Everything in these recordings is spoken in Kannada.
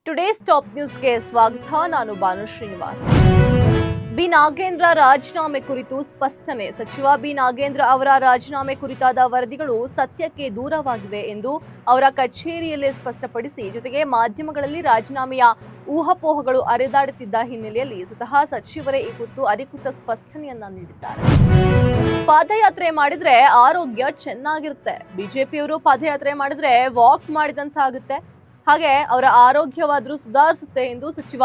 ಟುಡೇಸ್ ಟಾಪ್ ನ್ಯೂಸ್ಗೆ ಸ್ವಾಗತ. ನಾನು ಬಾನು ಶ್ರೀನಿವಾಸ್. ಬಿ ನಾಗೇಂದ್ರ ರಾಜೀನಾಮೆ ಕುರಿತು ಸ್ಪಷ್ಟನೆ. ಸಚಿವ ಬಿ ನಾಗೇಂದ್ರ ಅವರ ರಾಜೀನಾಮೆ ಕುರಿತಾದ ವರದಿಗಳು ಸತ್ಯಕ್ಕೆ ದೂರವಾಗಿವೆ ಎಂದು ಅವರ ಕಚೇರಿಯಲ್ಲೇ ಸ್ಪಷ್ಟಪಡಿಸಿ, ಜೊತೆಗೆ ಮಾಧ್ಯಮಗಳಲ್ಲಿ ರಾಜೀನಾಮೆಯ ಊಹಾಪೋಹಗಳು ಹರಿದಾಡುತ್ತಿದ್ದ ಹಿನ್ನೆಲೆಯಲ್ಲಿ ಸ್ವತಃ ಸಚಿವರೇ ಈ ಕುರಿತು ಅಧಿಕೃತ ಸ್ಪಷ್ಟನೆಯನ್ನ ನೀಡಿದ್ದಾರೆ. ಪಾದಯಾತ್ರೆ ಮಾಡಿದ್ರೆ ಆರೋಗ್ಯ ಚೆನ್ನಾಗಿರುತ್ತೆ. ಬಿಜೆಪಿಯವರು ಪಾದಯಾತ್ರೆ ಮಾಡಿದ್ರೆ ವಾಕ್ ಮಾಡಿದಂತಾಗುತ್ತೆ, ಹಾಗೆ ಅವರ ಆರೋಗ್ಯವಾದರೂ ಸುಧಾರಿಸುತ್ತೆ ಎಂದು ಸಚಿವ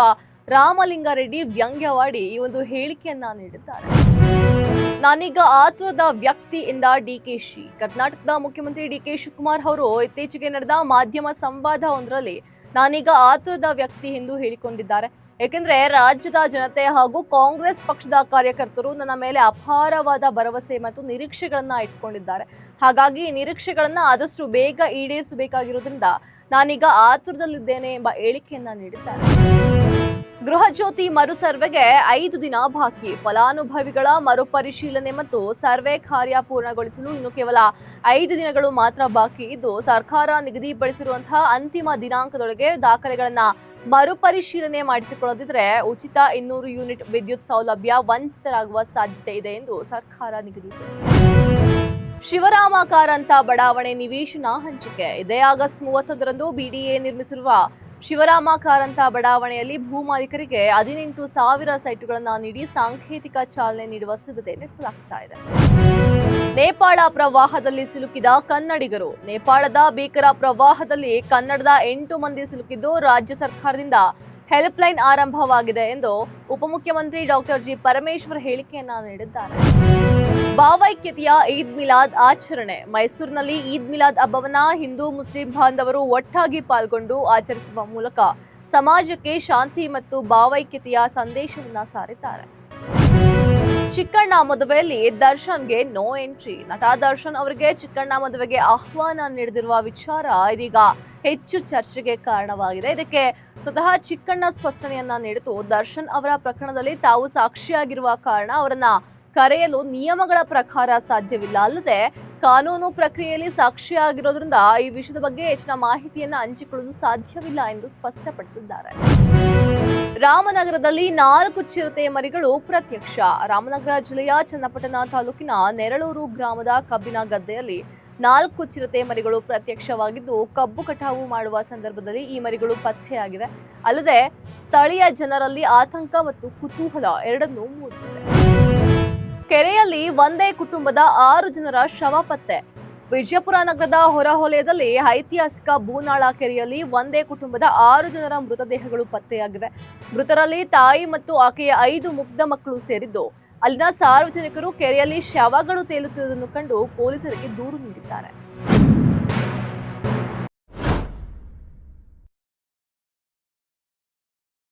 ರಾಮಲಿಂಗಾರೆಡ್ಡಿ ವ್ಯಂಗ್ಯವಾಡಿ ಈ ಒಂದು ಹೇಳಿಕೆಯನ್ನ ನೀಡಿದ್ದಾರೆ. ನಾನೀಗ ಆತುರದ ವ್ಯಕ್ತಿ ಎಂದ ಡಿಕೆಶಿ. ಕರ್ನಾಟಕದ ಮುಖ್ಯಮಂತ್ರಿ ಡಿಕೆ ಶಿವಕುಮಾರ್ ಅವರು ಇತ್ತೀಚೆಗೆ ನಡೆದ ಮಾಧ್ಯಮ ಸಂವಾದವೊಂದರಲ್ಲಿ ನಾನೀಗ ಆತುರದ ವ್ಯಕ್ತಿ ಎಂದು ಹೇಳಿಕೊಂಡಿದ್ದಾರೆ. ಏಕೆಂದ್ರೆ ರಾಜ್ಯದ ಜನತೆ ಹಾಗೂ ಕಾಂಗ್ರೆಸ್ ಪಕ್ಷದ ಕಾರ್ಯಕರ್ತರು ನನ್ನ ಮೇಲೆ ಅಪಾರವಾದ ಭರವಸೆ ಮತ್ತು ನಿರೀಕ್ಷೆಗಳನ್ನ ಇಟ್ಕೊಂಡಿದ್ದಾರೆ. ಹಾಗಾಗಿ ಈ ನಿರೀಕ್ಷೆಗಳನ್ನ ಆದಷ್ಟು ಬೇಗ ಈಡೇರಿಸಬೇಕಾಗಿರೋದ್ರಿಂದ ನಾನೀಗ ಆತುರದಲ್ಲಿದ್ದೇನೆ ಎಂಬ ಹೇಳಿಕೆಯನ್ನ ನೀಡಿದ್ದಾರೆ. ಗೃಹ ಜ್ಯೋತಿ ಮರು ಸರ್ವೆಗೆ 5 ದಿನ ಬಾಕಿ. ಫಲಾನುಭವಿಗಳ ಮರುಪರಿಶೀಲನೆ ಮತ್ತು ಸರ್ವೆ ಕಾರ್ಯ ಪೂರ್ಣಗೊಳಿಸಲು ಇನ್ನು ಕೇವಲ 5 ದಿನಗಳು ಮಾತ್ರ ಬಾಕಿ ಇದ್ದು, ಸರ್ಕಾರ ನಿಗದಿಪಡಿಸಿರುವಂತಹ ಅಂತಿಮ ದಿನಾಂಕದೊಳಗೆ ದಾಖಲೆಗಳನ್ನ ಮರುಪರಿಶೀಲನೆ ಮಾಡಿಸಿಕೊಳ್ಳದಿದ್ರೆ ಉಚಿತ 200 ಯೂನಿಟ್ ವಿದ್ಯುತ್ ಸೌಲಭ್ಯ ವಂಚಿತರಾಗುವ ಸಾಧ್ಯತೆ ಇದೆ ಎಂದು ಸರ್ಕಾರ ನಿಗದಿಪಡಿಸಿದೆ. ಶಿವರಾಮ ಕಾರಂತ ಬಡಾವಣೆ ನಿವೇಶನ ಹಂಚಿಕೆ. ಇದೇ ಆಗಸ್ಟ್ 31ರಂದು ಬಿಡಿಎ ನಿರ್ಮಿಸಿರುವ ಶಿವರಾಮ ಕಾರಂತ ಬಡಾವಣೆಯಲ್ಲಿ ಭೂಮಾಲೀಕರಿಗೆ 18,000 ಸೈಟುಗಳನ್ನು ನೀಡಿ ಸಾಂಕೇತಿಕ ಚಾಲನೆ ನೀಡುವ ಸಿದ್ಧತೆ ನಡೆಸಲಾಗ್ತಾ ಇದೆ. ನೇಪಾಳ ಪ್ರವಾಹದಲ್ಲಿ ಸಿಲುಕಿದ ಕನ್ನಡಿಗರು. ನೇಪಾಳದ ಭೀಕರ ಪ್ರವಾಹದಲ್ಲಿ ಕನ್ನಡದ 8 ಮಂದಿ ಸಿಲುಕಿದ್ದು, ರಾಜ್ಯ ಸರ್ಕಾರದಿಂದ ಹೆಲ್ಪ್ ಲೈನ್ ಆರಂಭವಾಗಿದೆ ಎಂದು ಉಪಮುಖ್ಯಮಂತ್ರಿ ಡಾಕ್ಟರ್ ಜಿ ಪರಮೇಶ್ವರ್ ಹೇಳಿಕೆಯನ್ನ ನೀಡಿದ್ದಾರೆ. ಭಾವೈಕ್ಯತೆಯ ಈದ್ ಮಿಲಾದ್ ಆಚರಣೆ. ಮೈಸೂರಿನಲ್ಲಿ ಈದ್ ಮಿಲಾದ್ ಹಬ್ಬವನ್ನ ಹಿಂದೂ ಮುಸ್ಲಿಂ ಬಾಂಧವರು ಒಟ್ಟಾಗಿ ಪಾಲ್ಗೊಂಡು ಆಚರಿಸುವ ಮೂಲಕ ಸಮಾಜಕ್ಕೆ ಶಾಂತಿ ಮತ್ತು ಭಾವೈಕ್ಯತೆಯ ಸಂದೇಶವನ್ನ ಸಾರಿದ್ದಾರೆ. ಚಿಕ್ಕಣ್ಣ ಮದುವೆಯಲ್ಲಿ ದರ್ಶನ್ಗೆ ನೋ ಎಂಟ್ರಿ. ನಟ ದರ್ಶನ್ ಅವರಿಗೆ ಚಿಕ್ಕಣ್ಣ ಮದುವೆಗೆ ಆಹ್ವಾನ ನೀಡದಿರುವ ವಿಚಾರ ಇದೀಗ ಹೆಚ್ಚು ಚರ್ಚೆಗೆ ಕಾರಣವಾಗಿದೆ. ಇದಕ್ಕೆ ಸ್ವತಃ ಚಿಕ್ಕಣ್ಣ ಸ್ಪಷ್ಟನೆಯನ್ನ ನೀಡಿತು. ದರ್ಶನ್ ಅವರ ಪ್ರಕರಣದಲ್ಲಿ ತಾವು ಸಾಕ್ಷಿಯಾಗಿರುವ ಕಾರಣ ಅವರನ್ನ ಕರೆಯಲು ನಿಯಮಗಳ ಪ್ರಕಾರ ಸಾಧ್ಯವಿಲ್ಲ, ಅಲ್ಲದೆ ಕಾನೂನು ಪ್ರಕ್ರಿಯೆಯಲ್ಲಿ ಸಾಕ್ಷಿಯಾಗಿರೋದ್ರಿಂದ ಈ ವಿಷಯದ ಬಗ್ಗೆ ಹೆಚ್ಚಿನ ಮಾಹಿತಿಯನ್ನ ಹಂಚಿಕೊಳ್ಳಲು ಸಾಧ್ಯವಿಲ್ಲ ಎಂದು ಸ್ಪಷ್ಟಪಡಿಸಿದ್ದಾರೆ. ರಾಮನಗರದಲ್ಲಿ 4 ಚಿರತೆ ಮರಿಗಳು ಪ್ರತ್ಯಕ್ಷ. ರಾಮನಗರ ಜಿಲ್ಲೆಯ ಚನ್ನಪಟ್ಟಣ ತಾಲೂಕಿನ ನೆರಳೂರು ಗ್ರಾಮದ ಕಬ್ಬಿನ ಗದ್ದೆಯಲ್ಲಿ 4 ಚಿರತೆ ಮರಿಗಳು ಪ್ರತ್ಯಕ್ಷವಾಗಿದ್ದು, ಕಬ್ಬು ಕಟಾವು ಮಾಡುವ ಸಂದರ್ಭದಲ್ಲಿ ಈ ಮರಿಗಳು ಪತ್ತೆಯಾಗಿವೆ. ಅಲ್ಲದೆ ಸ್ಥಳೀಯ ಜನರಲ್ಲಿ ಆತಂಕ ಮತ್ತು ಕುತೂಹಲ ಎರಡನ್ನೂ ಮೂಡಿಸಿದೆ. ಕೆರೆಯಲ್ಲಿ ಒಂದೇ ಕುಟುಂಬದ 6 ಜನರ ಶವ ಪತ್ತೆ. ವಿಜಯಪುರ ನಗರದ ಹೊರವಲಯದಲ್ಲಿ ಐತಿಹಾಸಿಕ ಬೂನಾಳ ಕೆರೆಯಲ್ಲಿ ಒಂದೇ ಕುಟುಂಬದ 6 ಜನರ ಮೃತದೇಹಗಳು ಪತ್ತೆಯಾಗಿವೆ. ಮೃತರಲ್ಲಿ ತಾಯಿ ಮತ್ತು ಆಕೆಯ 5 ಮುಗ್ಧ ಮಕ್ಕಳು ಸೇರಿದ್ದು, ಅಲ್ಲಿನ ಸಾರ್ವಜನಿಕರು ಕೆರೆಯಲ್ಲಿ ಶವಗಳು ತೇಲುತ್ತಿರುವುದನ್ನು ಕಂಡು ಪೊಲೀಸರಿಗೆ ದೂರು ನೀಡಿದ್ದಾರೆ.